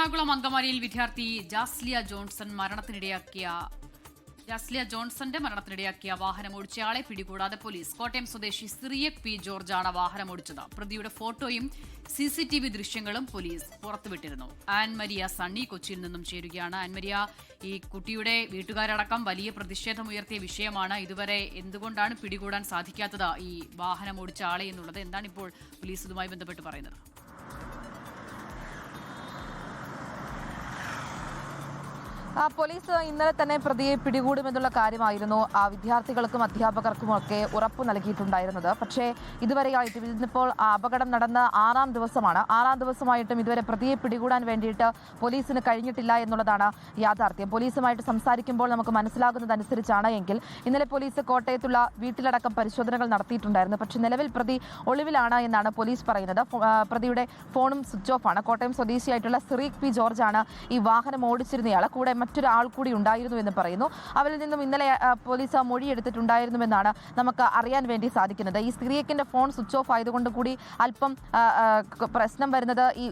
എറണാകുളം അങ്കമാലിയിൽ വിദ്യാർത്ഥി ജാസ്ലിയ ജോൺസന്റെ മരണത്തിനിടയാക്കിയ വാഹനം ഓടിച്ചയാളെ പിടികൂടാതെ പോലീസ്. കോട്ടയം സ്വദേശി സിറിയക് പി ജോർജാണ് വാഹനം ഓടിച്ചത്. പ്രതിയുടെ ഫോട്ടോയും CCTV ദൃശ്യങ്ങളും പോലീസ് പുറത്തുവിട്ടിരുന്നു. ആൻമരിയ സണ്ണി കൊച്ചിയിൽ നിന്നും ചേരുകയാണ്. ആൻമരിയ, ഈ കുട്ടിയുടെ വീട്ടുകാരടക്കം വലിയ പ്രതിഷേധമുയർത്തിയ വിഷയമാണ്. ഇതുവരെ എന്തുകൊണ്ടാണ് പിടികൂടാൻ സാധിക്കാത്തത് ഈ വാഹനം ഓടിച്ച ആളെ എന്നുള്ളത്? എന്താണ് ഇപ്പോൾ പോലീസ് ഇതുമായി ബന്ധപ്പെട്ട് പറയുന്നത്? പോലീസ് ഇന്നലെ തന്നെ പ്രതിയെ പിടികൂടുമെന്നുള്ള കാര്യമായിരുന്നു വിദ്യാർത്ഥികൾക്കും അധ്യാപകർക്കുമൊക്കെ ഉറപ്പ് നൽകിയിട്ടുണ്ടായിരുന്നത്. പക്ഷേ ഇതുവരെയായിട്ട് ഇന്നിപ്പോൾ അപകടം നടന്ന 6ാം ദിവസമാണ്. 6ാം ദിവസമായിട്ടും ഇതുവരെ പ്രതിയെ പിടികൂടാൻ വേണ്ടിയിട്ട് പോലീസിന് കഴിഞ്ഞിട്ടില്ല എന്നുള്ളതാണ് യാഥാർത്ഥ്യം. പോലീസുമായിട്ട് സംസാരിക്കുമ്പോൾ നമുക്ക് മനസ്സിലാകുന്നതനുസരിച്ചാണ് എങ്കിൽ ഇന്നലെ പോലീസ് കോട്ടയത്തുള്ള വീട്ടിലടക്കം പരിശോധനകൾ നടത്തിയിട്ടുണ്ടായിരുന്നു. പക്ഷേ നിലവിൽ പ്രതി ഒളിവിലാണ് എന്നാണ് പോലീസ് പറയുന്നത്. പ്രതിയുടെ ഫോണും സ്വിച്ച് ഓഫ് ആണ്. കോട്ടയം സ്വദേശിയായിട്ടുള്ള സിറിയക് പി ജോർജാണ് ഈ വാഹനം ഓടിച്ചിരുന്നയാൾ. കൂടെ മറ്റൊരാൾ കൂടി ഉണ്ടായിരുന്നു എന്ന് പറയുന്നു. അവരിൽ നിന്നും ഇന്നലെ പോലീസ് മൊഴിയെടുത്തിട്ടുണ്ടായിരുന്നുവെന്നാണ് നമുക്ക് അറിയാൻ വേണ്ടി സാധിക്കുന്നത്. ഈ സിറിയക്കിന്റെ ഫോൺ സ്വിച്ച് ഓഫ് ആയതുകൊണ്ട് കൂടി അല്പം പ്രശ്നം വരുന്നത് ഈ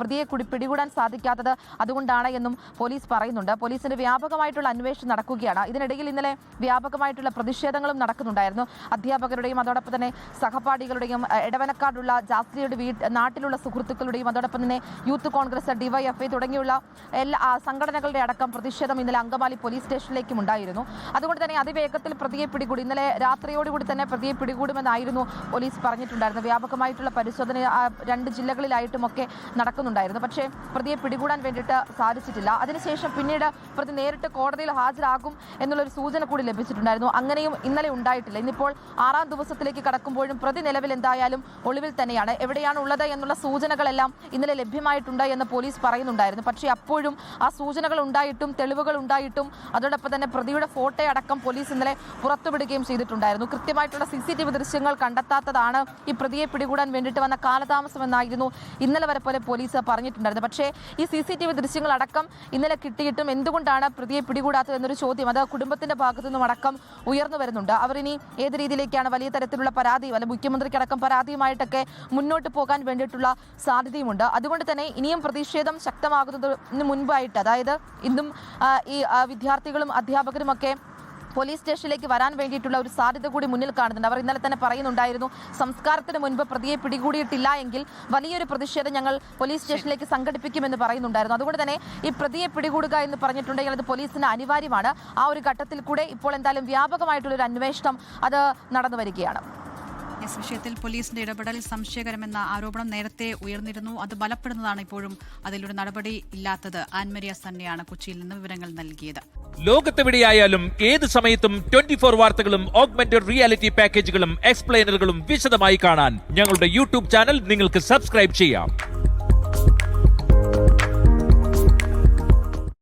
പ്രതിയെ കൂടി പിടികൂടാൻ സാധിക്കാത്തത് അതുകൊണ്ടാണ് എന്നും പോലീസ് പറയുന്നുണ്ട്. പോലീസിന്റെ വ്യാപകമായിട്ടുള്ള അന്വേഷണം നടക്കുകയാണ്. ഇതിനിടയിൽ ഇന്നലെ വ്യാപകമായിട്ടുള്ള പ്രതിഷേധങ്ങളും നടക്കുന്നുണ്ടായിരുന്നു. അധ്യാപകരുടെയും അതോടൊപ്പം തന്നെ സഹപാഠികളുടെയും എടവനക്കാടുള്ള ജാസ്ലിയുടെ നാട്ടിലുള്ള സുഹൃത്തുക്കളുടെയും അതോടൊപ്പം തന്നെ യൂത്ത് കോൺഗ്രസ്, DYFI തുടങ്ങിയുള്ള എല്ലാ സംഘടനകളുടെ അടക്കം പ്രതിഷേധം ഇന്നലെ അങ്കമാലി പോലീസ് സ്റ്റേഷനിലേക്കും ഉണ്ടായിരുന്നു. അതുകൊണ്ട് തന്നെ അതിവേഗത്തിൽ പ്രതിയെ പിടികൂടി. ഇന്നലെ രാത്രിയോടുകൂടി തന്നെ പ്രതിയെ പിടികൂടുമെന്നായിരുന്നു പോലീസ് പറഞ്ഞിട്ടുണ്ടായിരുന്നത്. വ്യാപകമായിട്ടുള്ള പരിശോധന 2 ജില്ലകളിലായിട്ടുമൊക്കെ നടക്കുന്നുണ്ടായിരുന്നു. പക്ഷേ പ്രതിയെ പിടികൂടാൻ വേണ്ടിയിട്ട് സാധിച്ചിട്ടില്ല. അതിനുശേഷം പിന്നീട് പ്രതി നേരിട്ട് കോടതിയിൽ ഹാജരാകും എന്നുള്ളൊരു സൂചന കൂടി ലഭിച്ചിട്ടുണ്ടായിരുന്നു. അങ്ങനെയും ഇന്നലെ ഉണ്ടായിട്ടില്ല. ഇന്നിപ്പോൾ 6ാം ദിവസത്തിലേക്ക് കടക്കുമ്പോഴും പ്രതി നിലവിൽ എന്തായാലും ഒളിവിൽ തന്നെയാണ്. എവിടെയാണ് ഉള്ളത് എന്നുള്ള സൂചനകളെല്ലാം ഇന്നലെ ലഭ്യമായിട്ടുണ്ട് എന്ന് പോലീസ് പറയുന്നുണ്ടായിരുന്നു. പക്ഷേ അപ്പോഴും ആ സൂചനകൾ ഉണ്ടായിട്ടും തെളിവുകൾ ഉണ്ടായിട്ടും അതോടൊപ്പം തന്നെ പ്രതിയുടെ ഫോട്ടോ അടക്കം പോലീസ് ഇന്നലെ പുറത്തുവിടുകയും ചെയ്തിട്ടുണ്ടായിരുന്നു. കൃത്യമായിട്ടുള്ള CCTV ദൃശ്യങ്ങൾ കണ്ടെത്താത്തതാണ് ഈ പ്രതിയെ പിടികൂടാൻ വേണ്ടിയിട്ട് വന്ന കാലതാമസമെന്നായിരുന്നു ഇന്നലെ വരെ പോലെ പോലീസ് പറഞ്ഞിട്ടുണ്ടായിരുന്നു. പക്ഷേ ഈ CCTV ദൃശ്യങ്ങൾ അടക്കം ഇന്നലെ കിട്ടിയിട്ടും എന്തുകൊണ്ടാണ് പ്രതിയെ പിടികൂടാത്തത് എന്നൊരു ചോദ്യം അത് കുടുംബത്തിന്റെ ഭാഗത്തു നിന്നും അടക്കം ഉയർന്നു വരുന്നുണ്ട്. അവർ ഇനി ഏത് രീതിയിലേക്കാണ് വലിയ തരത്തിലുള്ള പരാതി അല്ല മുഖ്യമന്ത്രിക്കടക്കം പരാതിയുമായിട്ടൊക്കെ മുന്നോട്ട് പോകാൻ വേണ്ടിയിട്ടുള്ള സാധ്യതയുമുണ്ട്. അതുകൊണ്ട് തന്നെ ഇനിയും പ്രതിഷേധം ശക്തമാകുന്നതിന് മുൻപായിട്ട്, അതായത് ഇന്നും ഈ വിദ്യാർത്ഥികളും അധ്യാപകരുമൊക്കെ പോലീസ് സ്റ്റേഷനിലേക്ക് വരാൻ വേണ്ടിയിട്ടുള്ള ഒരു സാധ്യത കൂടി മുന്നിൽ കാണുന്നുണ്ട്. അവർ ഇന്നലെ തന്നെ പറയുന്നുണ്ടായിരുന്നു, സംസ്കാരത്തിന് മുൻപ് പ്രതിയെ പിടികൂടിയിട്ടില്ല എങ്കിൽ വലിയൊരു പ്രതിഷേധം ഞങ്ങൾ പോലീസ് സ്റ്റേഷനിലേക്ക് സംഘടിപ്പിക്കുമെന്ന് പറയുന്നുണ്ടായിരുന്നു. അതുകൊണ്ട് തന്നെ ഈ പ്രതിയെ പിടികൂടുക എന്ന് പറഞ്ഞിട്ടുണ്ടെങ്കിൽ അത് പോലീസിന് അനിവാര്യമാണ്. ആ ഒരു ഘട്ടത്തിൽ കൂടെ ഇപ്പോൾ എന്തായാലും വ്യാപകമായിട്ടുള്ളൊരു അന്വേഷണം അത് നടന്നു വരികയാണ്. വിഷയത്തിൽ പോലീസിന്റെ ഇടപെടൽ സംശയകരമെന്ന ആരോപണം നേരത്തെ ഉയർന്നിരുന്നു. അത് ബലപ്പെടുന്നതാണ് ഇപ്പോഴും അതിലൊരു നടപടി ഇല്ലാത്തത്. ആൻമരിയ സണ്ണിയാണ് കൊച്ചിയിൽ നിന്ന് വിവരങ്ങൾ നൽകിയത്. ലോകത്തെവിടെയായാലും ഏത് സമയത്തും 24 വാർത്തകളും ഓഗ്മെന്റഡ് റിയാലിറ്റി പാക്കേജുകളും എക്സ്പ്ലെയിനറുകളും വിശദമായി കാണാൻ ഞങ്ങളുടെ YouTube ചാനൽ നിങ്ങൾക്ക് സബ്സ്ക്രൈബ് ചെയ്യാം.